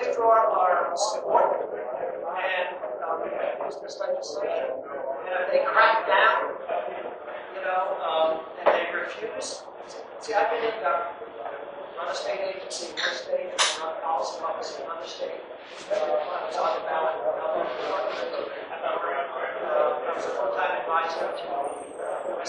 withdraw our support and use this legislation. And if they crack down, and they refuse. See, I've been in on a state agency in one state, and on a policy office in another state. I was on the ballot. I was a full-time advisor to the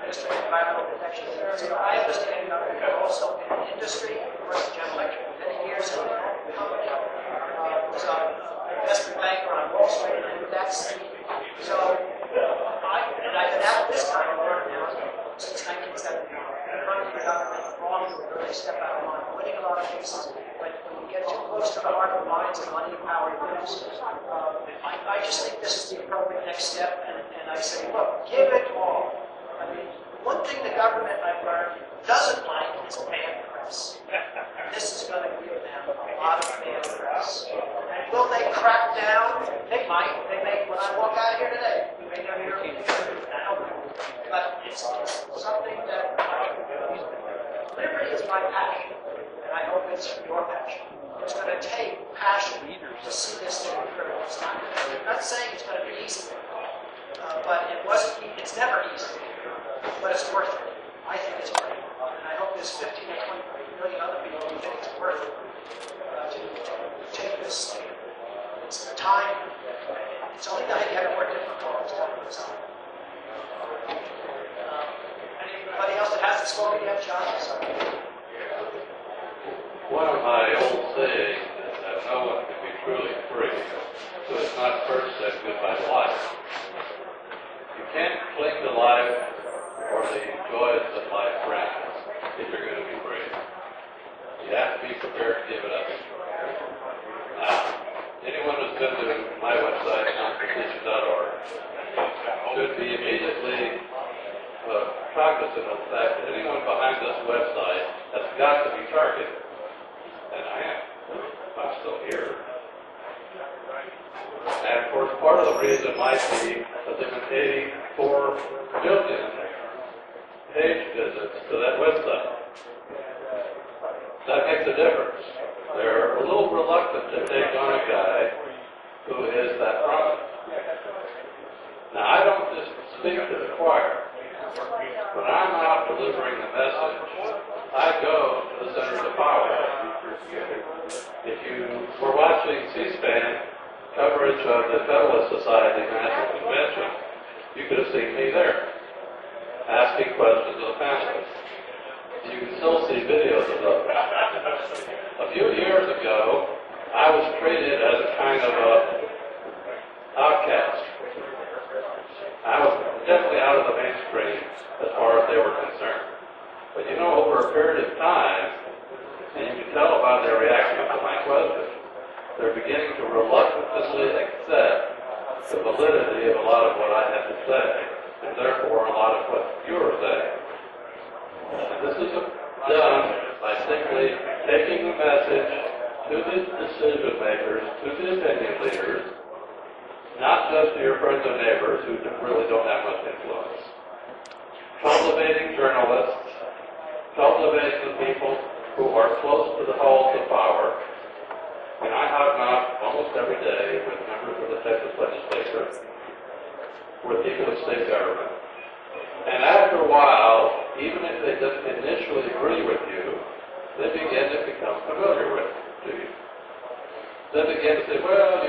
Ministry of Environmental Protection. So I understand also in industry, worked at General Electric for many years in that company. Was an investment banker on Wall Street, and I knew that scene. So I've been out this kind of work now since 1970. Running the government wrong to really step out of line, winning a lot of cases. But when you get too close to the heart of the minds of money and power groups, I just think this is the appropriate next step. And I say, look, give it all. I mean, one thing the government, I've learned, doesn't like is bad press. This is going to give them a lot of bad press. And will they crack down? They might. They may. When I walk out here today, you may never hear me. I don't know. But it's something that liberty is my passion, and I hope it's your passion. It's going to take passion to see this thing through. I'm not saying it's going to be easy, but it's never easy, but it's worth it. I think it's worth it. And I hope there's 15 or 20 million other people who think it's worth it to take this. It's the time. It's only going to get more difficult as time goes on. Anybody else that hasn't spoken yet, John? One of my old sayings is that no one can be truly free, so it's not first said goodbye to life. You can't cling to life or the joys that life brings if you're going to be free. You have to be prepared to give it up. Now, anyone who's been to my website, Continental, should be immediately cognizant of the fact that anyone behind this website has got to be targeted. And I am. I'm still here. And of course, part of the reason might be that there have been 84 million page visits to that website. That makes a difference. They're a little reluctant to take on a guy who is that prominent. Now, I don't just speak to the choir. When I'm out delivering the message, I go to the centers of power. If you were watching C-SPAN coverage of the Federalist Society National Convention, you could have seen me there, asking questions of the panelists. You can still see videos of those. A few years ago, I was treated as a kind of outcast. I was definitely out of the mainstream as far as they were concerned. But over a period of time, and you can tell by their reaction to my question, they're beginning to reluctantly accept the validity of a lot of what I had to say, and therefore a lot of what you were saying. And this is done by simply taking the message to the decision makers, to the opinion leaders, not just to your friends and neighbors who really don't have much influence. Cultivating journalists, cultivating the people who are close to the halls of power. And I hobnob almost every day with members of the Texas legislature, with people of state government. And after a while, even if they just initially agree with you, they begin to become familiar with you. They begin to say, well,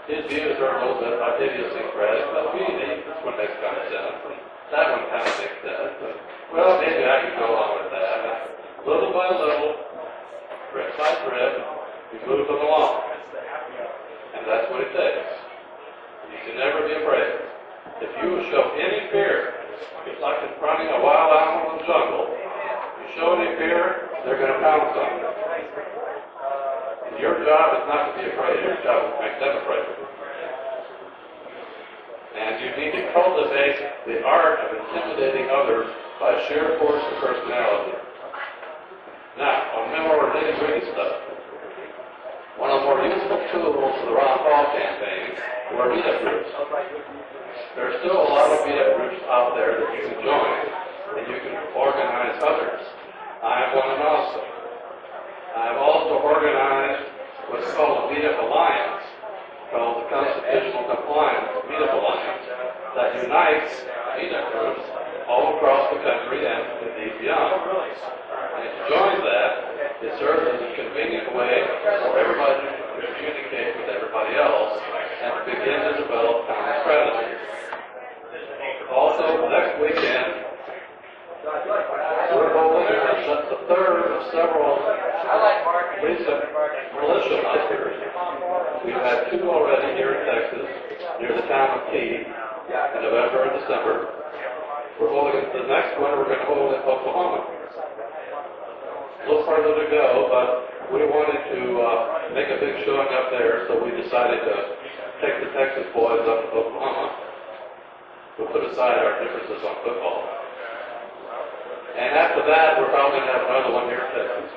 his views are a little bit idiosyncratic, but this one makes kind of sense, and that one kind of makes sense. And, well, maybe I can go along with that. And little by little, thread by thread, we move them along. And that's what it takes. You can never be afraid. If you show any fear, it's like confronting a wild animal in the jungle. You show any fear, they're going to pounce on you. Your job is not to be afraid. Your job is to make them afraid. And you need to cultivate the art of intimidating others by sheer force of personality. Now, on more nitty-gritty stuff, one of the more useful tools for the Ron Paul campaign were meetup groups. There are still a lot of meetup groups out there that you can join, and you can organize others. I am one of them also. I have also organized what's called a meetup alliance, called the Constitutional Compliance Meetup Alliance, that unites meetup groups all across the country and indeed beyond. And to join that, it serves as a convenient way for everybody to communicate with everybody else and to begin to develop common strategies. Also, next weekend, we're holding the third of several recent militia hires. We've had two already here in Texas, near the town of Key, in November and December. We're holding the next one we're going to hold in Oklahoma. A little further to go, but we wanted to make a big showing up there, so we decided to take the Texas boys up to Oklahoma. We'll put aside our differences on football. And after that, we're probably going to have another one here in Texas.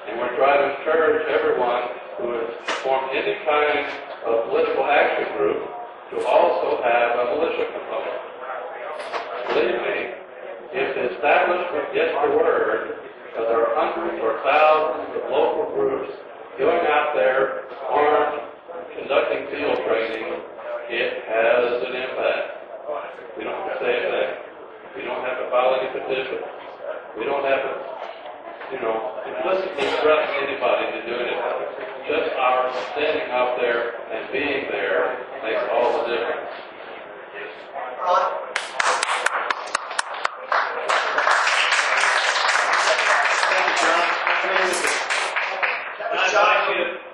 And we're trying to encourage everyone who has formed any kind of political action group to also have a militia component. Believe me, if the establishment gets the word that there are hundreds or thousands of local groups going out there armed, conducting field training, it has an impact. We don't have to say a thing. We don't have to file any petition. We don't have to, implicitly threaten anybody to do anything. Just our standing out there and being there makes all the difference.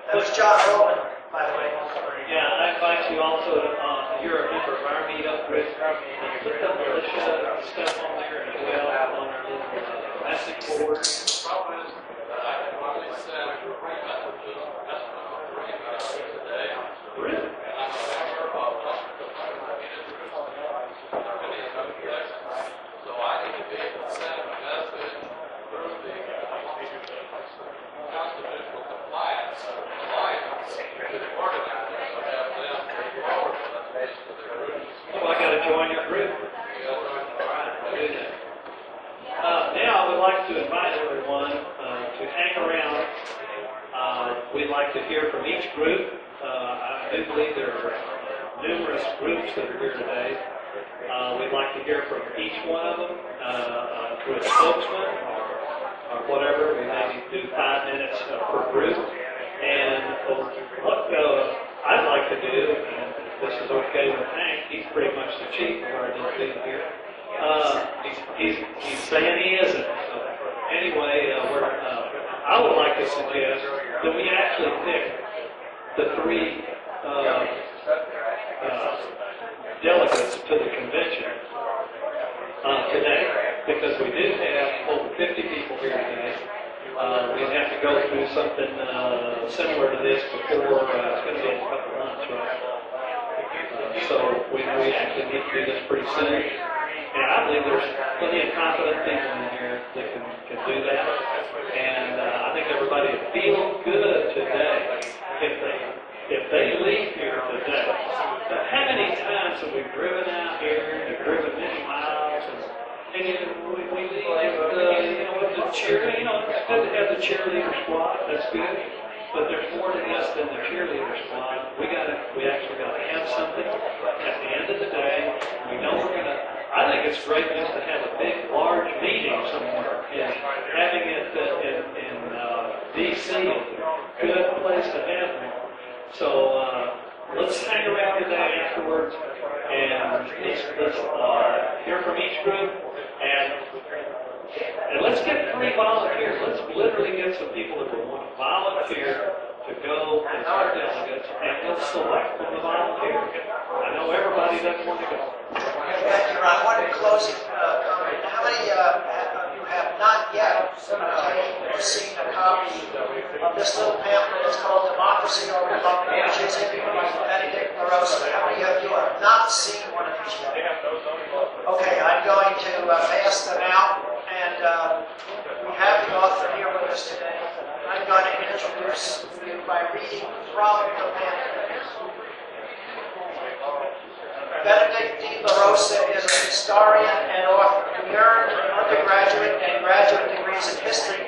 That was John Rowan, by the way. Yeah, I invite you also to, you're a member of our meetup group. Put the militia stuff on there as well on our little message board. The problem is that I can only send 3 messages, today. Really? And I'm a member of hundreds of meetup groups. So I need to be able to send a message through the Constitutional Compliance Alliance to the organizers to have them move forward with us to their groups. So I got to join your group. Now I would like to invite everyone to hang around. We'd like to hear from each group. I do believe there are numerous groups that are here today. We'd like to hear from each one of them through a spokesman or whatever. We maybe do 5 minutes per group. And what I'd like to do, and if this is okay with Hank, he's pretty much the chief of our division here. He's saying he isn't. So anyway, I would like to suggest that we actually pick the 3 delegates to the convention today, because we do have over 50 people here today. We'd have to go through something similar to this before it's going to be in a couple months, right? So we actually need to do this pretty soon. And I believe there's plenty of competent people in here that can do that. And I think everybody will feel good today if they leave here today. But how many times have we driven out here and driven many miles and we leave with the cheerleader, it's good to have the cheerleader squad, that's good. But there's more to this than the cheerleader squad. We actually got to have something. At the end of the day, we know we're going to. I think it's great just to have a big, large meeting somewhere, and having it in D.C. is a good place to have them. So let's hang around today afterwards, and let's hear from each group, and let's get 3 volunteers. Let's literally get some people that will want to volunteer to go as our delegates, and we'll select from the volunteers. I know everybody doesn't want to go. Thank you, Ron. One closing comment. How many of you have not yet obtained or seen a copy of this little pamphlet? It's called Democracy or Republic, which is by Benedict LaRosa. How many of you have not seen one of these yet? Okay, I'm going to pass them out, and we have the author here with us today. I'm going to introduce you by reading from the pamphlet. Benedict D. LaRosa is a historian and author. He earned undergraduate and graduate degrees in history,